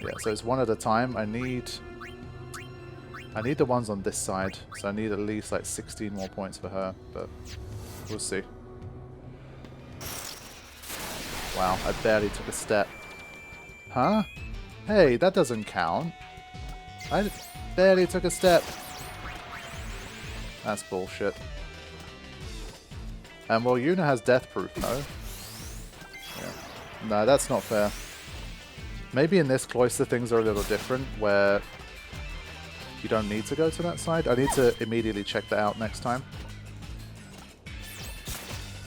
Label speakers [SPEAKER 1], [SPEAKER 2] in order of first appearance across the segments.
[SPEAKER 1] Yeah, so it's one at a time. I need the ones on this side, so I need at least like 16 more points for her, but we'll see. Wow, I barely took a step. Huh? Hey, that doesn't count. I barely took a step. That's bullshit. And well, Yuna has death proof, no? Yeah. No, that's not fair. Maybe in this Cloister things are a little different, where you don't need to go to that side. I need to immediately check that out next time.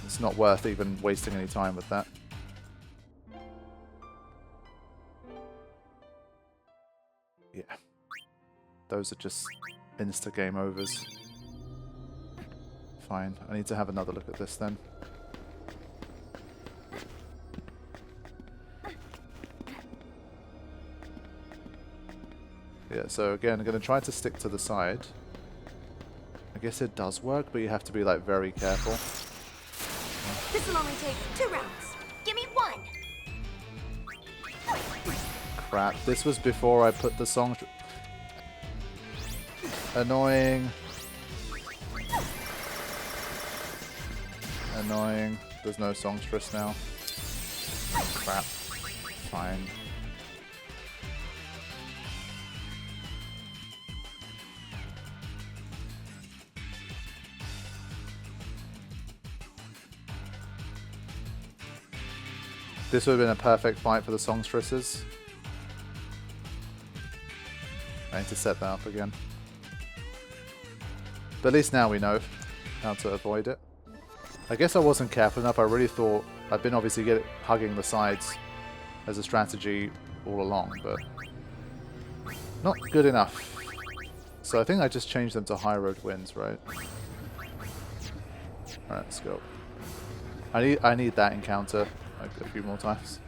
[SPEAKER 1] It's not worth even wasting any time with that. Yeah. Those are just insta-game overs. Fine. I need to have another look at this then. Yeah, so again, I'm going to try to stick to the side. I guess it does work, but you have to be like very careful.
[SPEAKER 2] This will only take 2 rounds. Give me 1.
[SPEAKER 1] Crap, this was before I put the song... Annoying. Annoying. There's no songstress now. Crap. Fine. This would have been a perfect fight for the songstresses. I need to set that up again. But at least now we know how to avoid it. I guess I wasn't careful enough. I really thought I've been obviously hugging the sides as a strategy all along, but not good enough. So I think I just changed them to high road wins, right? Alright, let's go. I need that encounter like a few more times.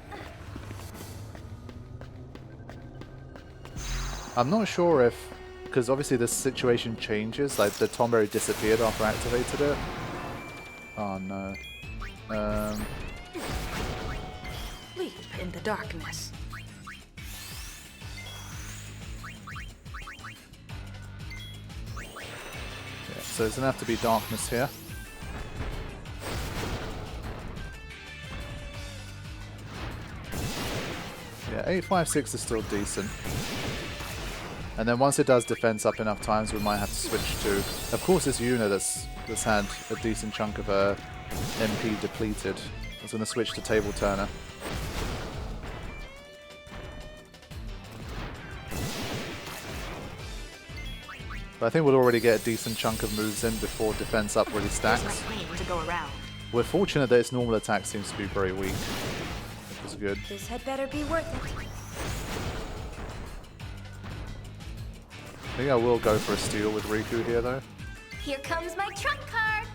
[SPEAKER 1] I'm not sure if, because obviously this situation changes, like the Tomberry disappeared after I activated it. Oh no.
[SPEAKER 2] Leap in the darkness.
[SPEAKER 1] Yeah, so there's gonna have to be darkness here. Yeah, 856 is still decent. And then once it does defense up enough times, we might have to switch to... Of course, it's Yuna that's had a decent chunk of her MP depleted. I was going to switch to Table Turner. But I think we'll already get a decent chunk of moves in before defense up really stacks. We're fortunate that its normal attack seems to be very weak, which is good.
[SPEAKER 2] This had better be worth it.
[SPEAKER 1] I think I will go for a steal with Riku here, though.
[SPEAKER 2] Here comes my trump card.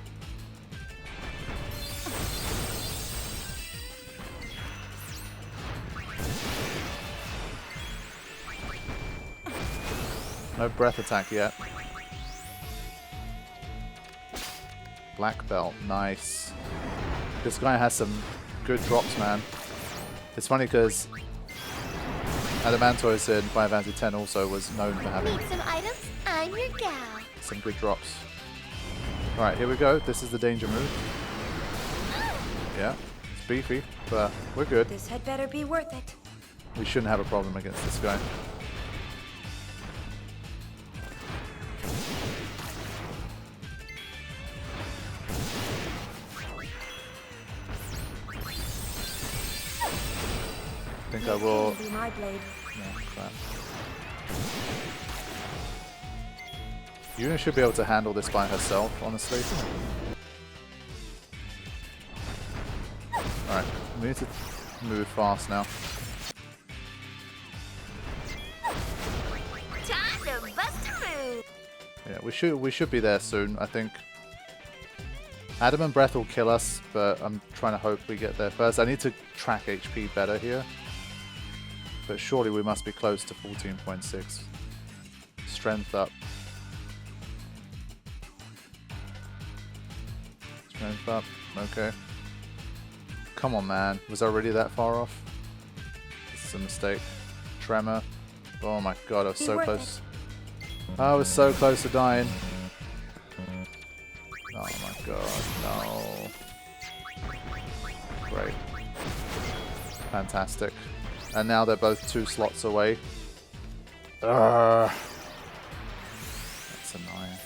[SPEAKER 1] No breath attack yet. Black belt, nice. This guy has some good drops, man. It's funny because Adamantois in Final Fantasy X also was known for having
[SPEAKER 2] Need some items? I'm your gal.
[SPEAKER 1] some good drops. Alright, here we go. This is the danger move. Yeah, it's beefy, but we're good.
[SPEAKER 2] This had better be worth it.
[SPEAKER 1] We shouldn't have a problem against this guy. I think I will...
[SPEAKER 2] Be my blade.
[SPEAKER 1] No, crap. Yuna should be able to handle this by herself, honestly. Alright, we need to move fast now.
[SPEAKER 2] Time to bust a move.
[SPEAKER 1] Yeah, we should be there soon, I think. Adam and Breath will kill us, but I'm trying to hope we get there first. I need to track HP better here. But surely we must be close to 14.6. Strength up. Strength up. Okay. Come on, man. Was I really that far off? This is a mistake. tremor. Oh my god, I was
[SPEAKER 2] Be
[SPEAKER 1] so
[SPEAKER 2] worth
[SPEAKER 1] close. I was so close to dying. Oh my god, no. Great. Fantastic. And now they're both 2 slots away. That's annoying.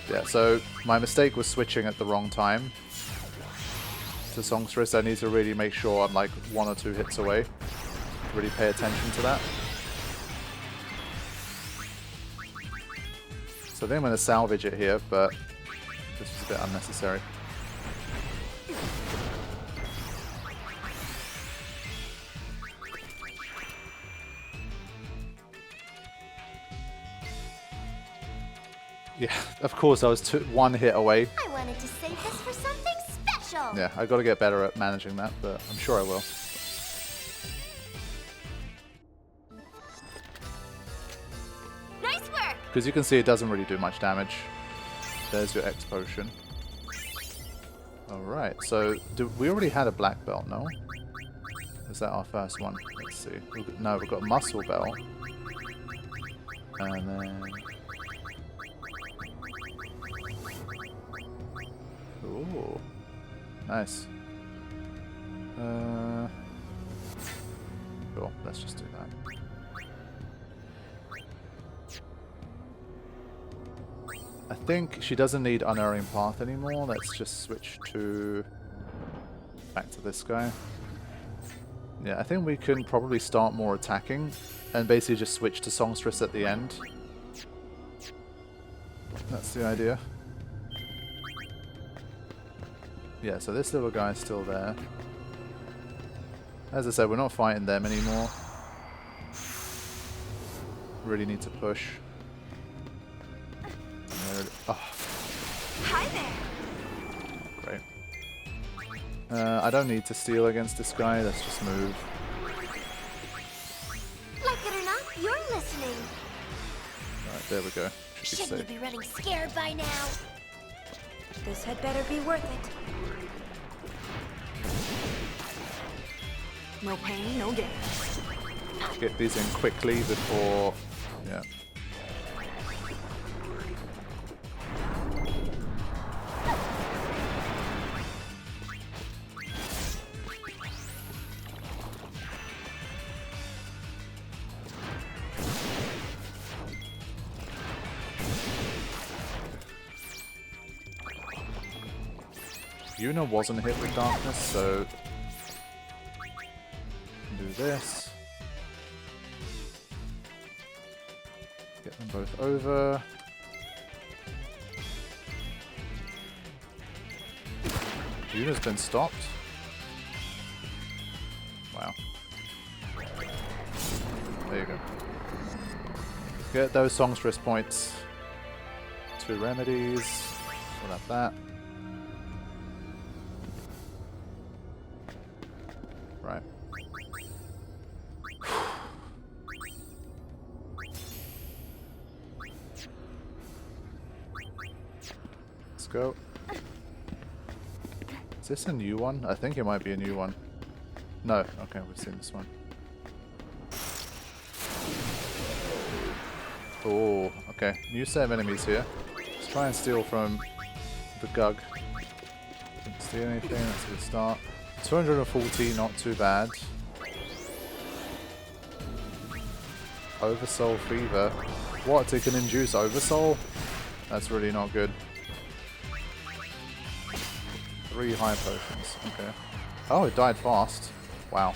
[SPEAKER 1] Yeah, so my mistake was switching at the wrong time to Songstress. I need to really make sure I'm like 1 or 2 hits away. Really pay attention to that. So I think I'm going to salvage it here, but this was a bit unnecessary. Yeah, of course I was 1 hit away.
[SPEAKER 2] I wanted to save this for something special.
[SPEAKER 1] Yeah, I got to get better at managing that, but I'm sure I will.
[SPEAKER 2] Nice work.
[SPEAKER 1] Because you can see it doesn't really do much damage. There's your X potion. Alright, so we already had a black belt, no? Was that our first one? Let's see. No, we've got a muscle belt. And then... Ooh. Nice. Cool, let's just do that. I think she doesn't need Unerring Path anymore. Let's just switch to... back to this guy. Yeah, I think we can probably start more attacking and basically just switch to Songstress at the end. That's the idea. Yeah, so this little guy's still there. As I said, we're not fighting them anymore. Really need to push. Oh.
[SPEAKER 2] Hi there.
[SPEAKER 1] Great. I don't need to steal against this guy. Let's just move.
[SPEAKER 2] Like it or not, you're listening.
[SPEAKER 1] Alright, there we go. Should be
[SPEAKER 2] Shouldn't
[SPEAKER 1] safe.
[SPEAKER 2] you be running scared by now? This had better be worth it. No pain, no gain.
[SPEAKER 1] Get these in quickly before... yeah. Yuna wasn't hit with darkness, so do this. Get them both over. Yuna's been stopped. Wow. There you go. Get those Songstress points. 2 remedies. We'll have that. Right. Let's go. Is this a new one? I think it might be a new one. No. Okay, we've seen this one. Oh, okay. New set of enemies here. Let's try and steal from the Gug. Didn't steal anything, that's a good start. 240, not too bad. Oversoul Fever. What? It can induce Oversoul? That's really not good. 3 high potions. Okay. Oh, it died fast. Wow.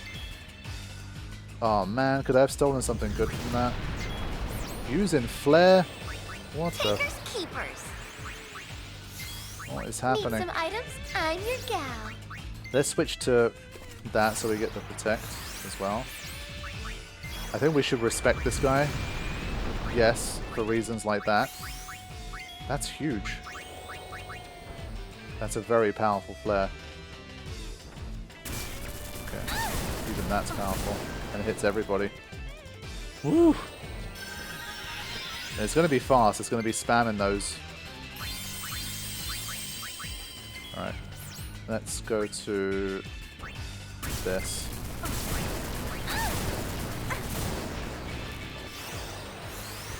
[SPEAKER 1] Oh man, could I have stolen something good from that? Using Flare? What the?
[SPEAKER 2] Takers keepers.
[SPEAKER 1] What is
[SPEAKER 2] Need
[SPEAKER 1] happening?
[SPEAKER 2] some items? I'm your gal.
[SPEAKER 1] Let's switch to that so we get the Protect as well. I think we should respect this guy. Yes, for reasons like that. That's huge. That's a very powerful flare. Okay, even that's powerful. And it hits everybody. Woo! And it's going to be fast. It's going to be spamming those. Alright. Let's go to this.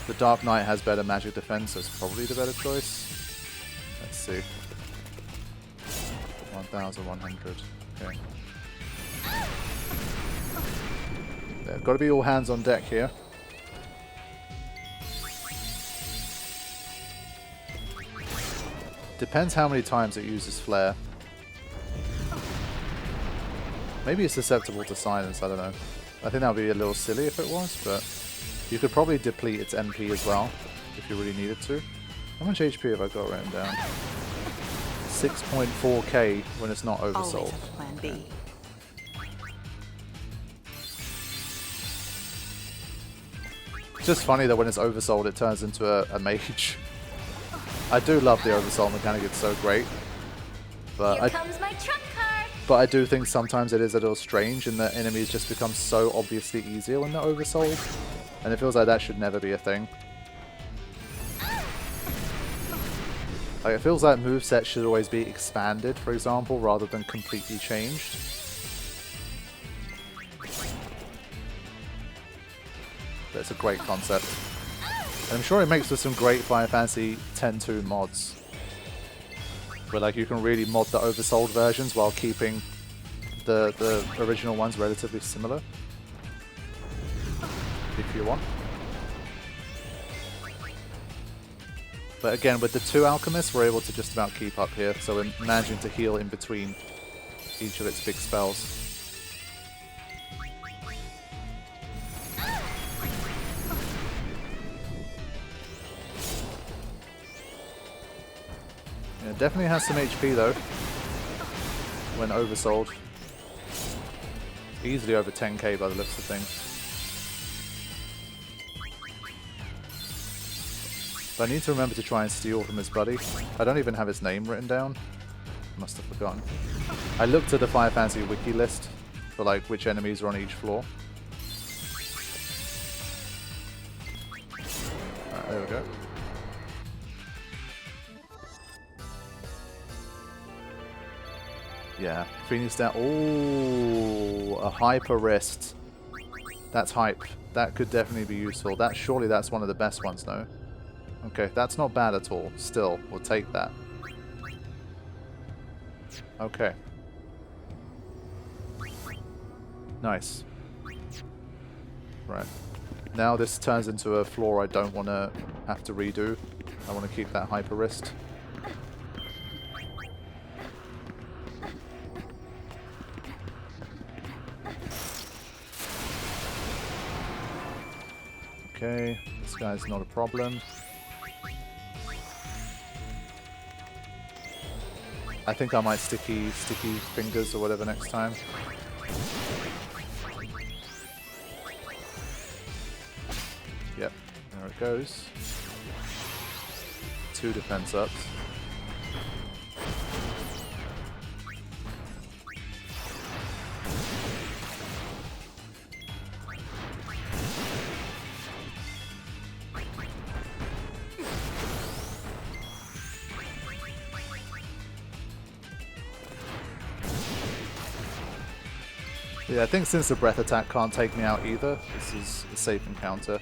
[SPEAKER 1] The Dark Knight has better magic defense, so it's probably the better choice. Let's see. 1,100. Okay. There, got to be all hands on deck here. Depends how many times it uses flare. Maybe it's susceptible to silence, I don't know. I think that would be a little silly if it was, but you could probably deplete its MP as well, if you really needed to. How much HP have I got written down? 6.4k when it's not oversold.
[SPEAKER 3] Always have a plan B.
[SPEAKER 1] It's just funny that when it's oversold it turns into a mage. I do love the oversold mechanic, it's so great. But
[SPEAKER 2] Here comes my trump card.
[SPEAKER 1] But I do think sometimes it is a little strange in that enemies just become so obviously easier when they're oversold. And it feels like that should never be a thing. Like, it feels like movesets should always be expanded, for example, rather than completely changed. But it's a great concept. And I'm sure it makes for some great Final Fantasy X-2 mods. Where like you can really mod the oversold versions while keeping the original ones relatively similar. If you want. But again, with the 2 alchemists, we're able to just about keep up here. So we're managing to heal in between each of its big spells. Yeah, definitely has some HP though, when oversold. Easily over 10k by the looks of things. But I need to remember to try and steal from his buddy. I don't even have his name written down. Must have forgotten. I looked at the Final Fantasy wiki list for like which enemies are on each floor. Alright, there we go. Yeah, Phoenix down. Oh, a hyper wrist. That's hype. That could definitely be useful. Surely that's one of the best ones, no? Okay, that's not bad at all. Still, we'll take that. Okay. Nice. Right. Now this turns into a floor I don't want to have to redo. I want to keep that hyper wrist. Okay, this guy's not a problem. I think I might sticky fingers or whatever next time. Yep, there it goes. 2 defense ups. Yeah, I think since the breath attack can't take me out either, this is a safe encounter.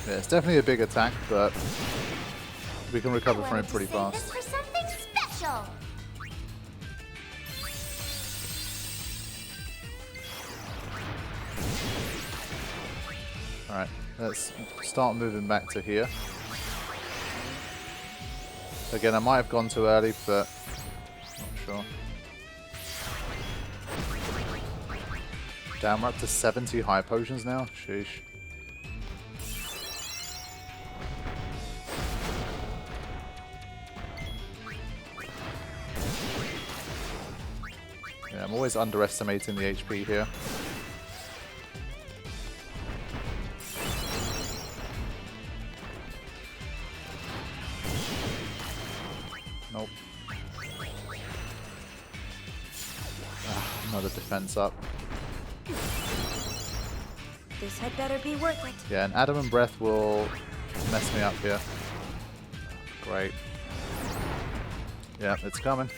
[SPEAKER 1] Yeah, it's definitely a big attack, but we can recover from it pretty fast.
[SPEAKER 2] For something special.
[SPEAKER 1] Alright, let's start moving back to here. Again, I might have gone too early, but not sure. Damn, we're up to 70 high potions now? Sheesh. Yeah, I'm always underestimating the HP here. Nope. Another defense up.
[SPEAKER 2] This had better be worth it.
[SPEAKER 1] Yeah, and Adam and Breath will mess me up here. Great. Yeah, it's coming.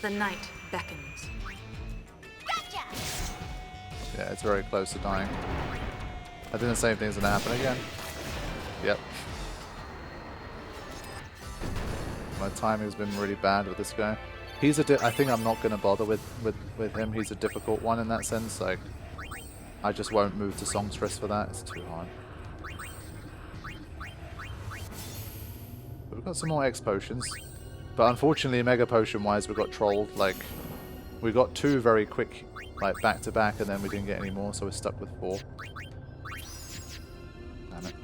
[SPEAKER 2] The night beckons. Gotcha!
[SPEAKER 1] Yeah, it's very close to dying. I think the same thing's gonna happen again. Yep. My timing's been really bad with this guy. He's I think I'm not gonna bother with him. He's a difficult one in that sense. Like, I just won't move to Songstress for that. It's too hard. But we've got some more X potions. But unfortunately, Mega Potion wise, we got trolled. Like, we got 2 very quick, like back to back, and then we didn't get any more, so we're stuck with 4. Damn it.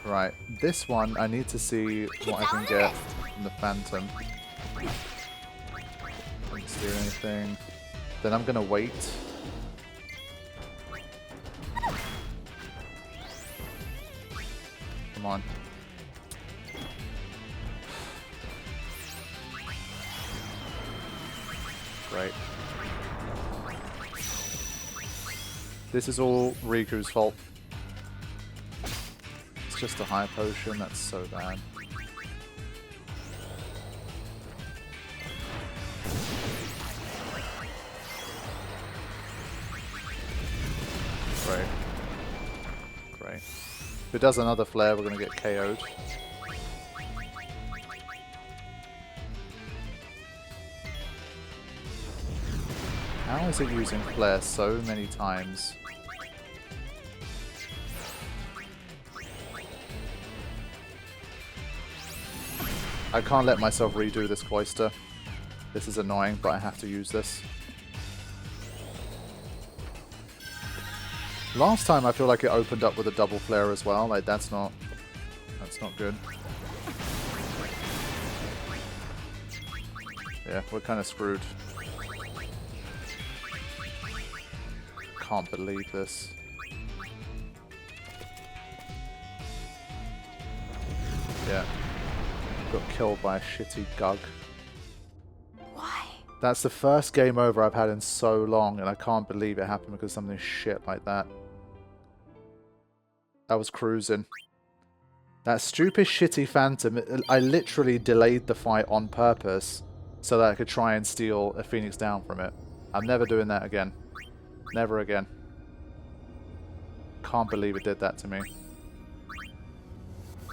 [SPEAKER 1] Right, this one I need to see what I can get from the Phantom. Don't steal anything. Then I'm gonna wait. Come on. Great. This is all Riku's fault. It's just a high potion, that's so bad. Great. Great. If it does another flare, we're going to get KO'd. How is it using flare so many times? I can't let myself redo this Cloister. This is annoying, but I have to use this. Last time I feel like it opened up with a double flare as well. Like, that's not good. Yeah, we're kind of screwed. Can't believe this. Yeah. Got killed by a shitty Gug.
[SPEAKER 2] Why?
[SPEAKER 1] That's the first game over I've had in so long, and I can't believe it happened because of something shit like that. I was cruising. That stupid shitty Phantom, I literally delayed the fight on purpose so that I could try and steal a Phoenix down from it. I'm never doing that again. Never again. Can't believe it did that to me.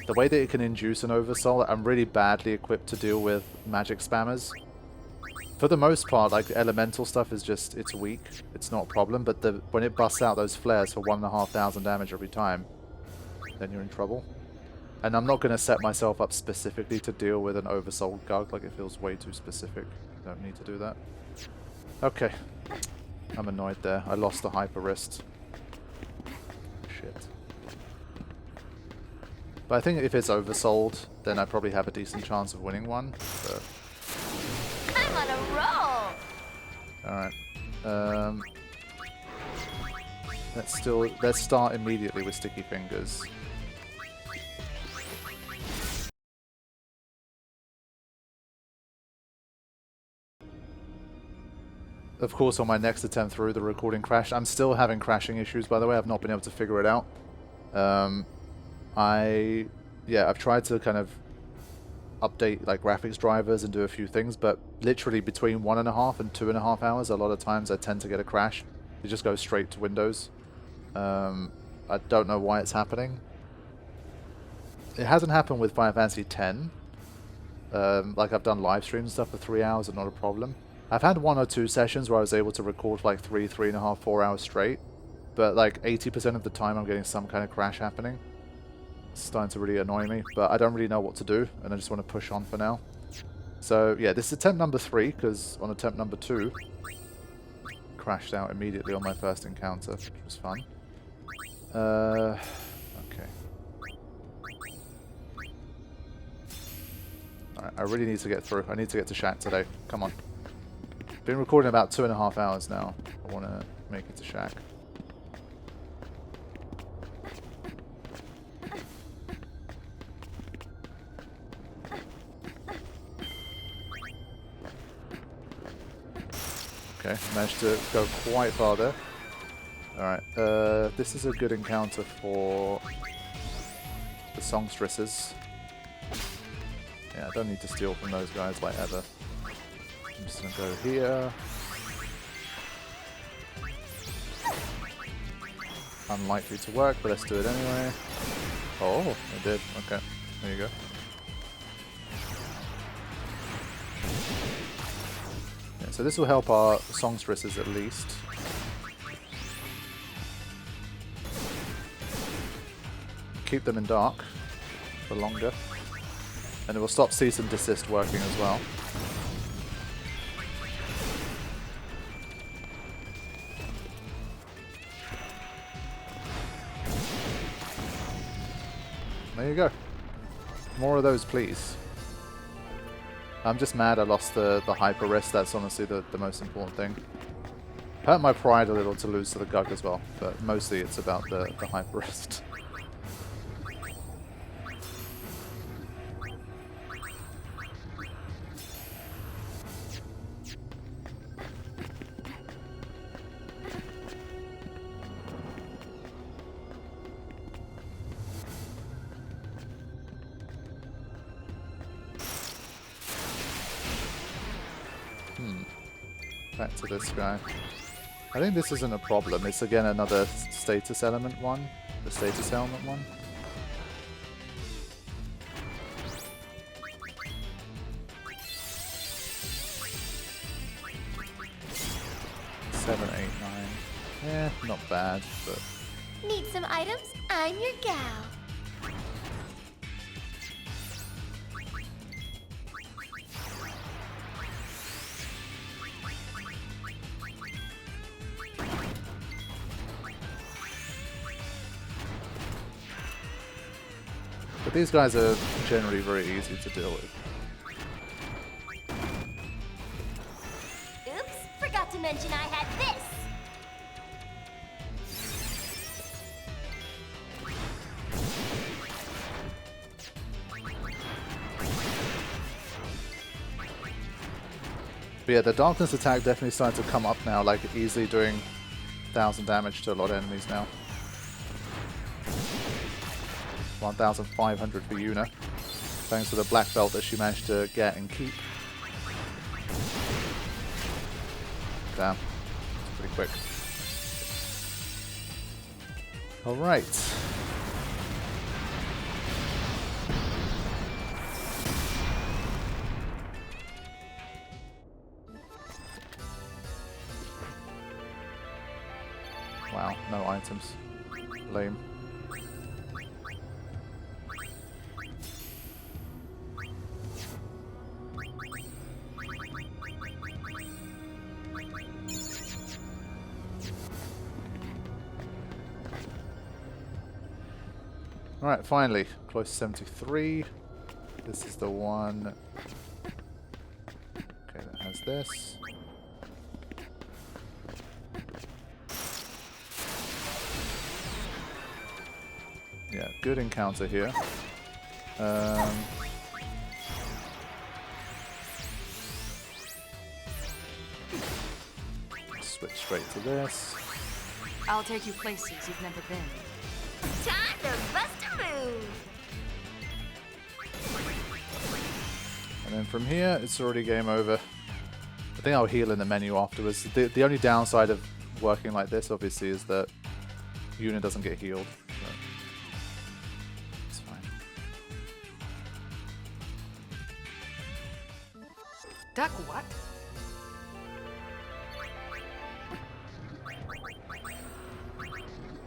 [SPEAKER 1] The way that it can induce an Oversoul, I'm really badly equipped to deal with magic spammers. For the most part, like, elemental stuff is just, it's weak. It's not a problem, but when it busts out those flares for 1,500 damage every time, then you're in trouble. And I'm not going to set myself up specifically to deal with an Oversoul Gug, like, it feels way too specific. Don't need to do that. Okay. I'm annoyed there. I lost the Hyper Wrist. Shit. But I think if it's oversold, then I probably have a decent chance of winning one. But
[SPEAKER 2] I'm on a roll.
[SPEAKER 1] alright. Let's start immediately with Sticky Fingers. Of course, on my next attempt through, the recording crashed. I'm still having crashing issues, by the way. I've not been able to figure it out. I've tried to kind of update like graphics drivers and do a few things, but literally between 1.5 and 2.5 hours, a lot of times I tend to get a crash. It just goes straight to Windows. I don't know why it's happening. It hasn't happened with Final Fantasy X. Like, I've done live streams and stuff for 3 hours and not a problem. I've had 1 or 2 sessions where I was able to record for like 3.5, 4 hours straight, but like 80% of the time I'm getting some kind of crash happening. It's starting to really annoy me, but I don't really know what to do, and I just want to push on for now. So yeah, this is attempt number 3, because on attempt number 2, crashed out immediately on my first encounter, which was fun. Okay. Alright, I really need to get through. I need to get to Shack today. Come on. Been recording about 2.5 hours now. I want to make it to Shack. Okay, managed to go quite far there. Alright, this is a good encounter for the songstresses. Yeah, I don't need to steal from those guys like ever. I'm just gonna go here. Unlikely to work, but let's do it anyway. Oh, it did. Okay, there you go. Yeah, so this will help our songstresses at least. Keep them in dark for longer. And it will stop cease and desist working as well. There you go. More of those, please. I'm just mad I lost the hyper rest. That's honestly the most important thing. Hurt my pride a little to lose to the Gug as well, but mostly it's about the hyper rest. Back to this guy. I think this isn't a problem. It's again another status element one. The status element one. Seven, 8, 9. Yeah, not bad, but
[SPEAKER 2] Need some items? I'm your gal.
[SPEAKER 1] but these guys are generally very easy to deal with.
[SPEAKER 2] Oops, forgot to mention I had this.
[SPEAKER 1] But yeah, the darkness attack definitely starting to come up now, like easily doing 1,000 damage to a lot of enemies now. 1,500 for Yuna, thanks to the black belt that she managed to get and keep. Damn, it's pretty quick. Alright. Wow, no items. Lame. Alright, finally, Cloister 73. This is the one. Okay, that has this. Yeah, good encounter here. Switch straight to this.
[SPEAKER 3] I'll take you places you've never been.
[SPEAKER 2] Time to bust a move.
[SPEAKER 1] And then from here, it's already game over. I think I'll heal in the menu afterwards. The only downside of working like this, obviously, is that Yuna doesn't get healed. So it's fine.
[SPEAKER 3] Duck what?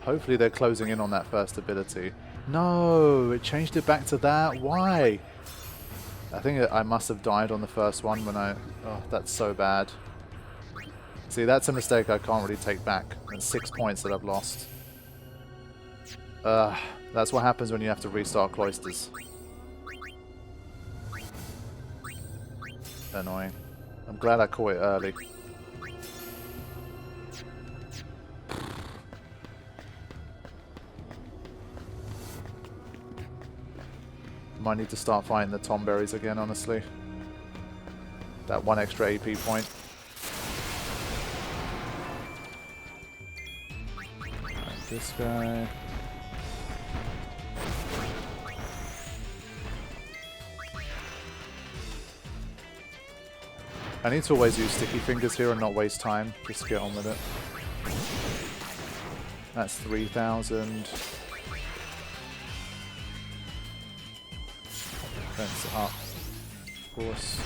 [SPEAKER 1] Hopefully they're closing in on that first ability. No, it changed it back to that. Why? I think I must have died on the first one when I... Oh, that's so bad. See, that's a mistake I can't really take back. That's 6 points that I've lost. That's what happens when you have to restart Cloisters. Annoying. I'm glad I caught it early. Might need to start fighting the Tomberries again, honestly. That one extra AP point. this guy. I need to always use sticky fingers here and not waste time. Just get on with it. That's 3,000. Defense up, of course.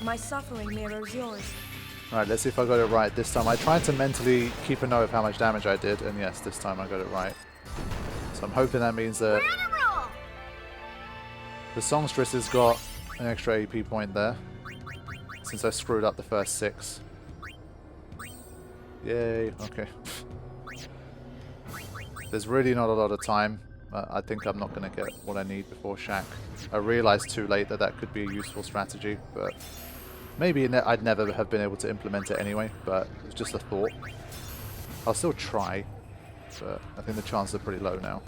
[SPEAKER 2] My suffering mirrors yours.
[SPEAKER 1] Alright, let's see if I got it right this time. I tried to mentally keep a note of how much damage I did, and yes, this time I got it right. So I'm hoping that means that the songstress has got an extra AP point there, since I screwed up the first 6. Yay, okay. There's really not a lot of time. I think I'm not going to get what I need before Shack. I realized too late that that could be a useful strategy, but maybe I'd never have been able to implement it anyway, but it's just a thought. I'll still try, but I think the chances are pretty low now.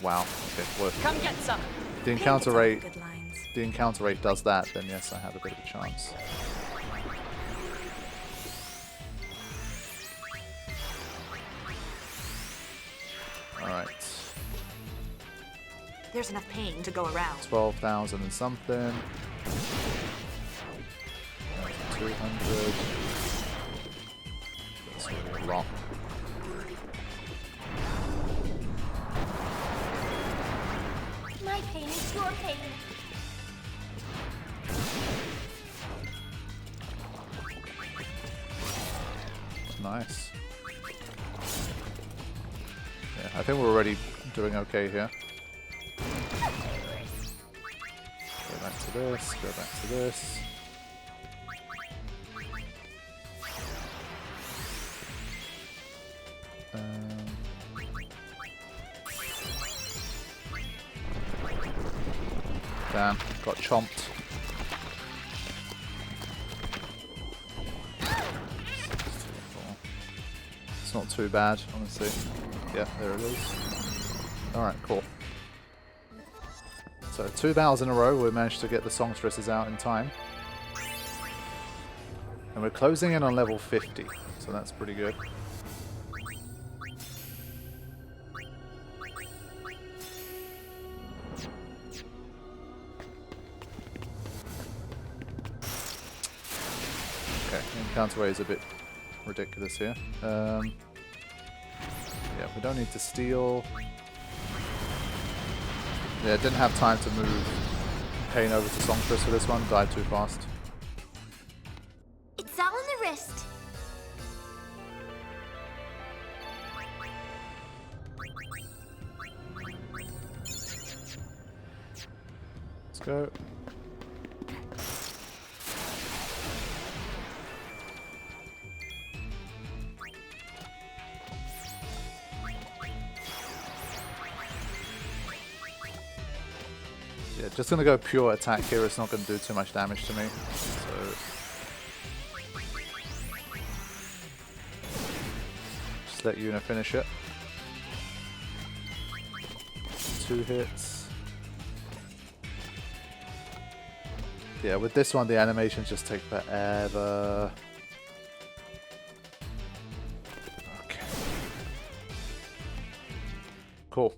[SPEAKER 1] Wow, okay, well,
[SPEAKER 3] Come get some.
[SPEAKER 1] the encounter rate does that, then yes, I have a bit of a chance. Alright.
[SPEAKER 3] There's enough pain to go around.
[SPEAKER 1] 12,000 and something. 200. That's a lot.
[SPEAKER 2] My pain is your pain.
[SPEAKER 1] Nice. Yeah, I think we're already doing okay here. Go back to this, go back to this. Damn, got chomped. It's not too bad, honestly. Yeah, there it is. Alright, cool. So 2 battles in a row, we managed to get the songstresses out in time. And we're closing in on level 50, so that's pretty good. Okay, the encounter rate is a bit ridiculous here. Yeah, we don't need to steal. Yeah, didn't have time to move Pain over to Songstress for this one. Died too fast.
[SPEAKER 2] It's all in the wrist.
[SPEAKER 1] Let's go. Yeah, just gonna go pure attack here. It's not gonna do too much damage to me. So just let Yuna finish it. 2 hits. Yeah, with this one the animations just take forever. Okay. Cool.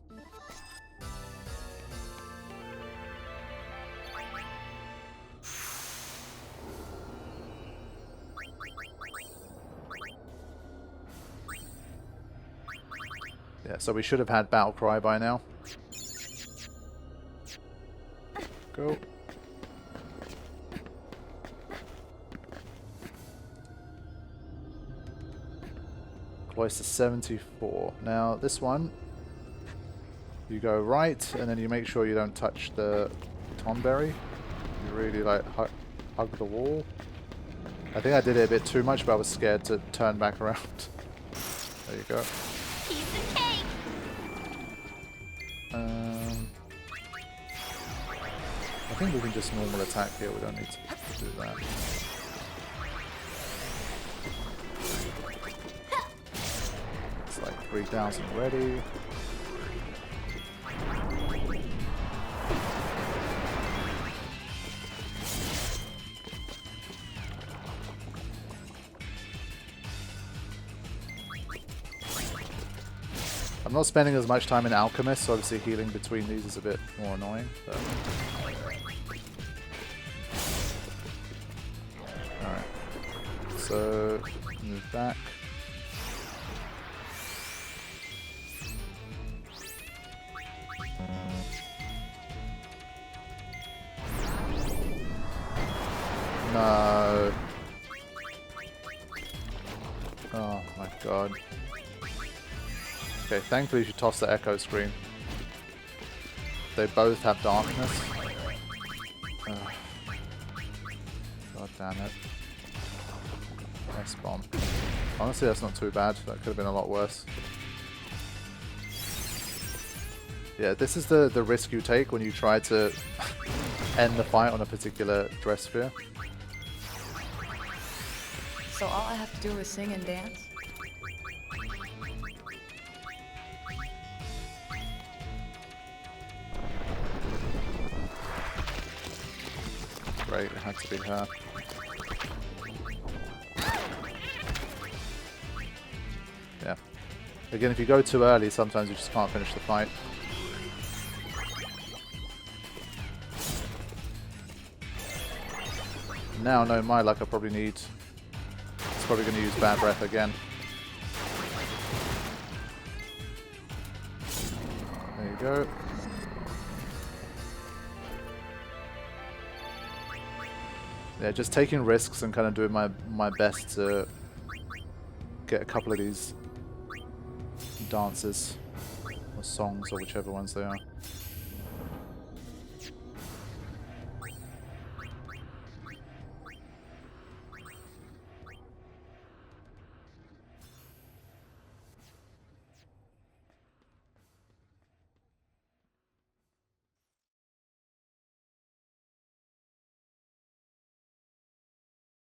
[SPEAKER 1] Yeah, so we should have had Battle Cry by now. Go. Cloister 74. Now this one, you go right, and then you make sure you don't touch the Tonberry. You really like hug the wall. I think I did it a bit too much, but I was scared to turn back around. There you go.
[SPEAKER 2] Piece of cake.
[SPEAKER 1] I think we can just normal attack here. We don't need to do that. 3000 ready. I'm not spending as much time in Alchemist, so obviously healing between these is a bit more annoying. But... Alright. So, move back. No. Oh my god. Okay, thankfully she tossed the echo screen. They both have darkness. Ugh. God damn it. S-bomb. Honestly, that's not too bad. That could have been a lot worse. Yeah, this is the risk you take when you try to end the fight on a particular dress sphere.
[SPEAKER 4] So all I have to do is sing and dance?
[SPEAKER 1] Great, it had to be her. Yeah. Again, if you go too early, sometimes you just can't finish the fight. Now, no, my luck, I probably need... It's probably going to use Bad Breath again. There you go. Yeah, just taking risks and kind of doing my best to get a couple of these dances or songs or whichever ones they are.